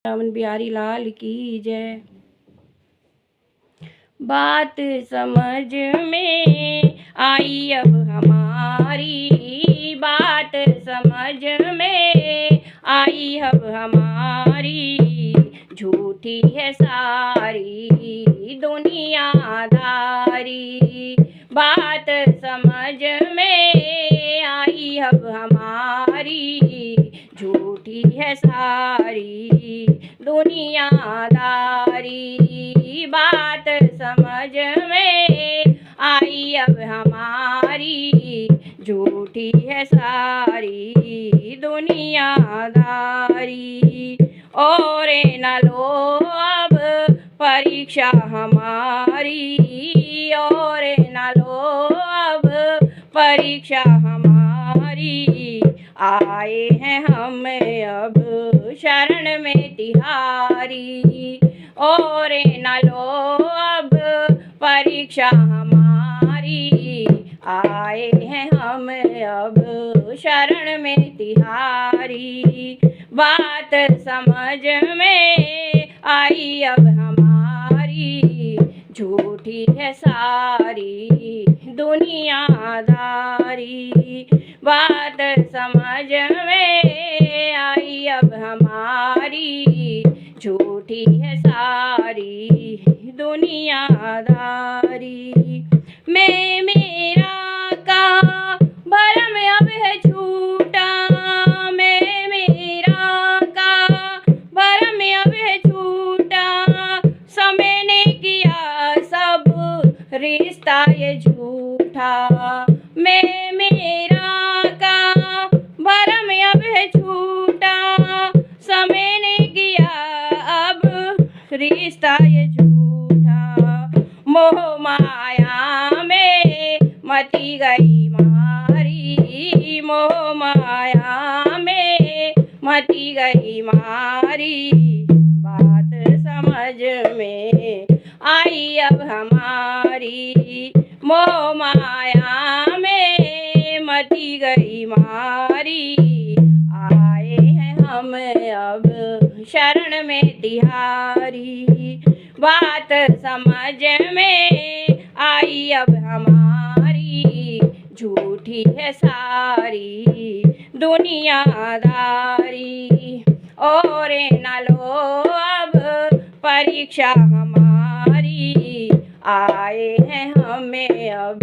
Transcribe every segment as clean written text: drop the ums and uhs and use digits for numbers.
वृंदावन बिहारी लाल की जय। बात समझ में आई अब हमारी, बात समझ में आई अब हमारी, झूठी है सारी दुनियादारी। बात समझ में आई अब हमारी, झूठी है सारी दुनियादारी। बात समझ में आई अब हमारी, झूठी है सारी दुनियादारी। और न लो अब परीक्षा हमारी, और न लो अब परीक्षा हमारी, आए हैं हम अब शरण में तिहारी। और न लो अब परीक्षा हमारी, आए हैं हम अब शरण में तिहारी। बात समझ में आई अब हमारी, झूठी है सारी दुनियादारी। बात समझ में आई अब हमारी, झूठी है सारी दुनियादारी। मैं मेरा का भरम अब है झूठा, मैं मेरा का भरम अब है झूठा, समय ने किया सब रिश्ता ये झूठा। मैं मेरा का भरम अब है झूठा, समय ने किया अब रिश्ता ये झूठा। मोह माया में मची गई मारी, मोह माया में मची गई मारी, बात समझ में आई अब हमारी। मोह माया में मची गई मारी, आए हैं हम अब शरण में तिहारी। बात समझ में आई अब हमारी, झूठी है सारी दुनियादारी। और न लो अब परीक्षा हमारी, आए हैं हमें अब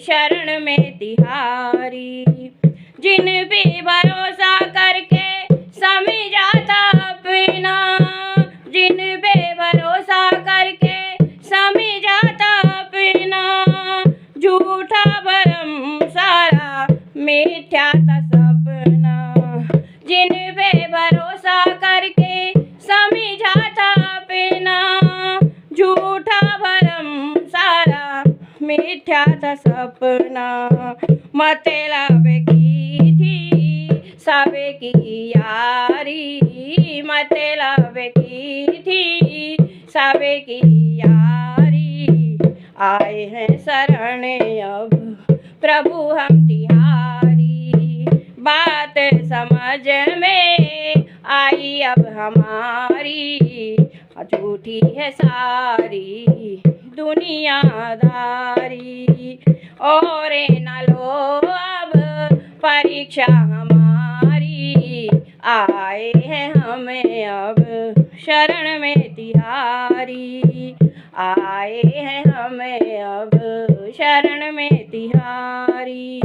शरण में तिहारी। जिन पे भरोसा करके समझाता अपना, जिन पे भरोसा करके समझाता अपना, झूठा भरम सारा मिथ्या था सपना। जिन पे भरोसा करके समझाता अपना, झूठा भरम सारा मिथ्या था सपना। मतलब की थी सबे की यारी, मतलब की थी सबे की यारी, आए हैं शरण अब प्रभु हम तिहारी। बात समझ में आई अब हमारी, झूठी है सारी दुनियादारी। और न लो अब परीक्षा हमारी, आए हैं हमें अब शरण में तिहारी, आए हैं हमें अब शरण में तिहारी।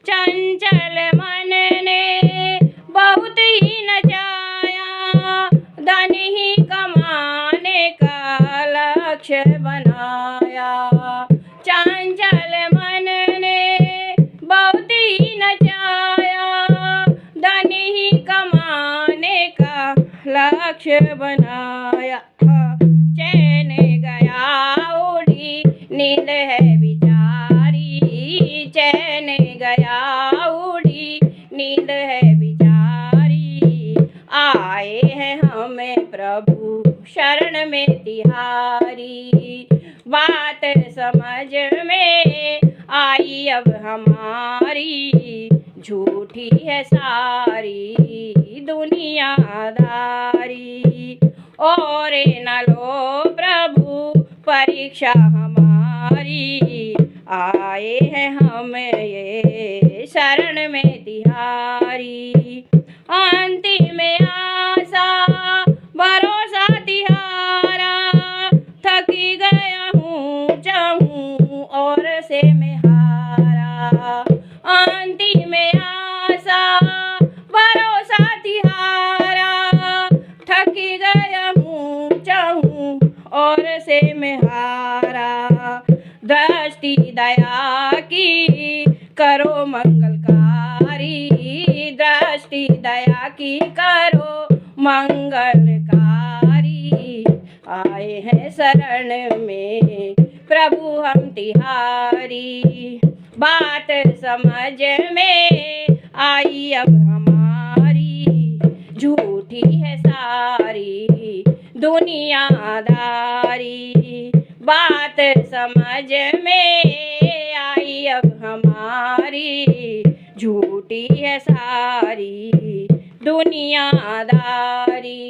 चंचल मन ने बहुत ही नचाया, धन ही कमाने का लक्ष्य बनाया। चंचल मन ने बहुत ही नचाया, धन ही कमाने का लक्ष्य बनाया। चैन गया उड़ी नींद है बिचारी, चैन गया उड़ी नींद है बिचारी, आए हैं हमें प्रभु शरण में तिहारी। बात समझ में आई अब हमारी, झूठी है सारी दुनियादारी। परीक्षा हमारी, आए हैं हम ये शरण में तिहारी। अंतिम में आशा भरोसा तिहारा, थकी गया हूँ चाहूँ और से मैं हारा। अंतिम में आशा भरोसा तिहारा, थकी गया हूँ चाहूँ और से मैं हारा। दृष्टि दया की करो मंगलकारी, दृष्टि दया की करो मंगलकारी। आए हैं शरण में प्रभु हम तिहारी, बात समझ में आई अब हमारी, झूठी है सारी दुनियादारी। बात समझ में आई अब हमारी, झूठी है सारी दुनियादारी।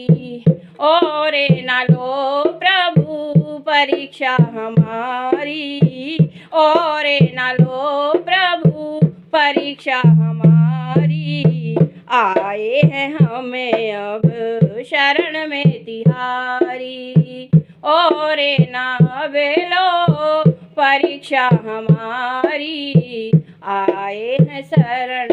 और ना लो प्रभु परीक्षा हमारी, और ना लो प्रभु परीक्षा हमारी। आए हैं हमें अब शरण में तिहारी, और ना लो परीक्षा हमारी। आए हैं शरण